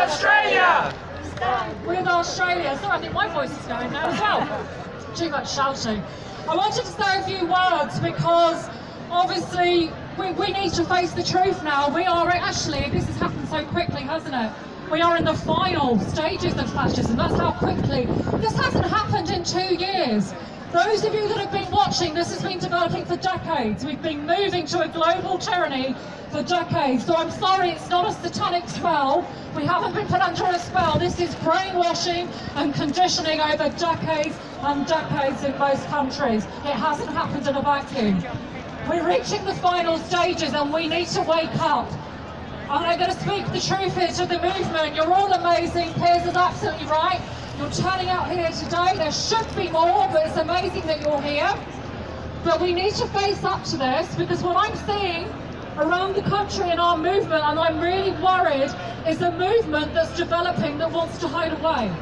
Australia! Stand with Australia. So I think my voice is going now as well. Too much shouting. I wanted to say a few words because obviously we need to face the truth now. We are actually, this has happened so quickly, hasn't it? We are in the final stages of fascism. That's how quickly. This hasn't happened in 2 years. Those of you that have been watching, this has been developing for decades. We've been moving to a global tyranny for decades. So I'm sorry, it's not a satanic spell. We haven't been put under a spell. This is brainwashing and conditioning over decades and decades in most countries. It hasn't happened in a vacuum. We're reaching the final stages and we need to wake up. And I'm going to speak the truth here to the movement. You're all amazing. Piers is absolutely right. You're turning out here today. There should be more, but it's amazing that you're here. But we need to face up to this because what I'm seeing around the country in our movement, and I'm really worried, is a movement that's developing that wants to hide away.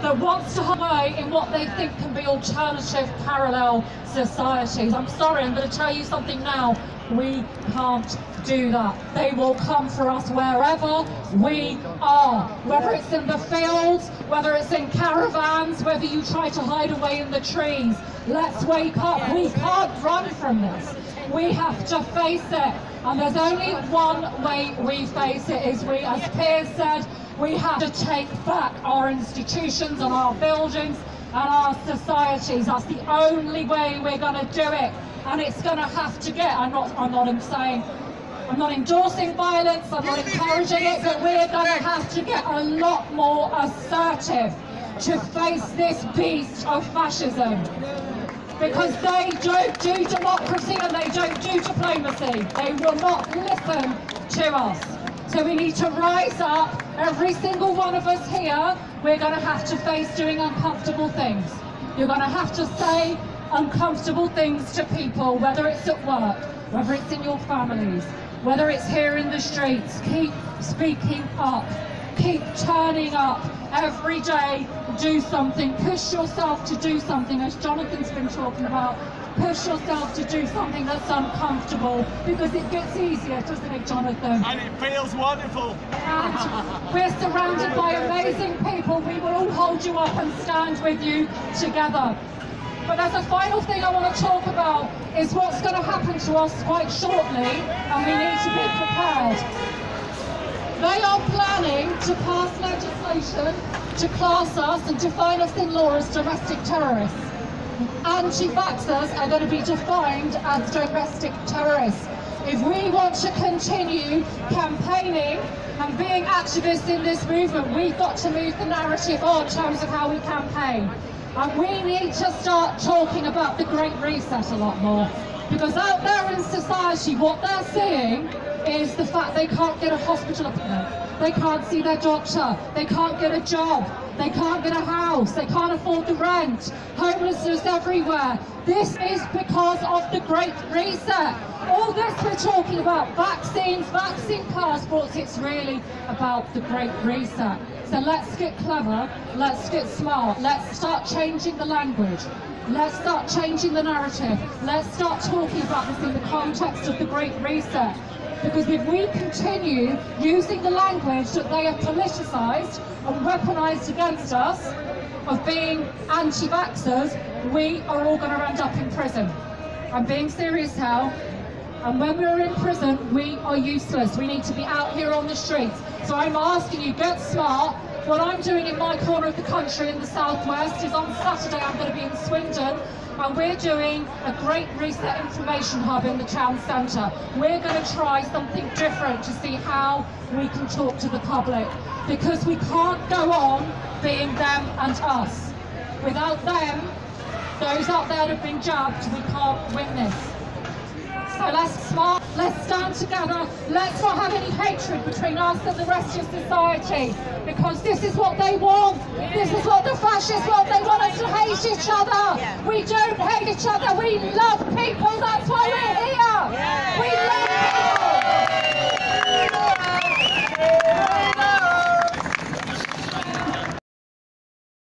That wants to hide away in what they think can be alternative, parallel societies. I'm sorry, I'm going to tell you something now. We can't do that. They will come for us wherever we are. Whether it's in the fields, whether it's in caravans, whether you try to hide away in the trees. Let's wake up. We can't run from this. We have to face it. And there's only one way we face it, is we, as Piers said, we have to take back our institutions and our buildings and our societies. That's the only way we're going to do it. And it's going to have to get, I'm not endorsing violence, I'm not encouraging it, but we're going to have to get a lot more assertive to face this beast of fascism. Because they don't do democracy and they don't do diplomacy. They will not listen to us. So we need to rise up. Every single one of us here, we're going to have to face doing uncomfortable things. You're going to have to say uncomfortable things to people, whether it's at work, whether it's in your families, whether it's here in the streets. Keep speaking up. Keep turning up every day. Do something. Push yourself to do something, as Jonathan's been talking about. Push yourself to do something that's uncomfortable, because it gets easier, doesn't it, Jonathan? And it feels wonderful. And we're surrounded by amazing people. We will all hold you up and stand with you together. But as a final thing I want to talk about is what's going to happen to us quite shortly, and we need to be prepared. They are planning to pass legislation to class us and define us in law as domestic terrorists. Anti-vaxxers are going to be defined as domestic terrorists. If we want to continue campaigning and being activists in this movement, we've got to move the narrative on in terms of how we campaign. And we need to start talking about the Great Reset a lot more. Because out there in society, what they're seeing is the fact they can't get a hospital appointment, they can't see their doctor, they can't get a job, they can't get a house, they can't afford the rent, homelessness everywhere. This is because of the Great Reset. All this we're talking about, vaccines, vaccine passports, it's really about the Great Reset. So let's get clever, let's get smart, let's start changing the language. Let's start changing the narrative. Let's start talking about this in the context of the Great Reset. Because if we continue using the language that they have politicised and weaponised against us, of being anti-vaxxers, we are all going to end up in prison. I'm being serious now. And when we're in prison, we are useless. We need to be out here on the streets. So I'm asking you, get smart. What I'm doing in my corner of the country in the southwest is on Saturday I'm going to be in Swindon, and we're doing a Great Reset information hub in the town centre. We're going to try something different to see how we can talk to the public, because we can't go on being them and us. Without them, those out there that have been jabbed, we can't win this. So let's smart, let's stand together, let's not have any hatred between us and the rest of society, because this is what they want, this is what the fascists want. They want us to hate each other. We don't hate each other, we love people, that's why we're here.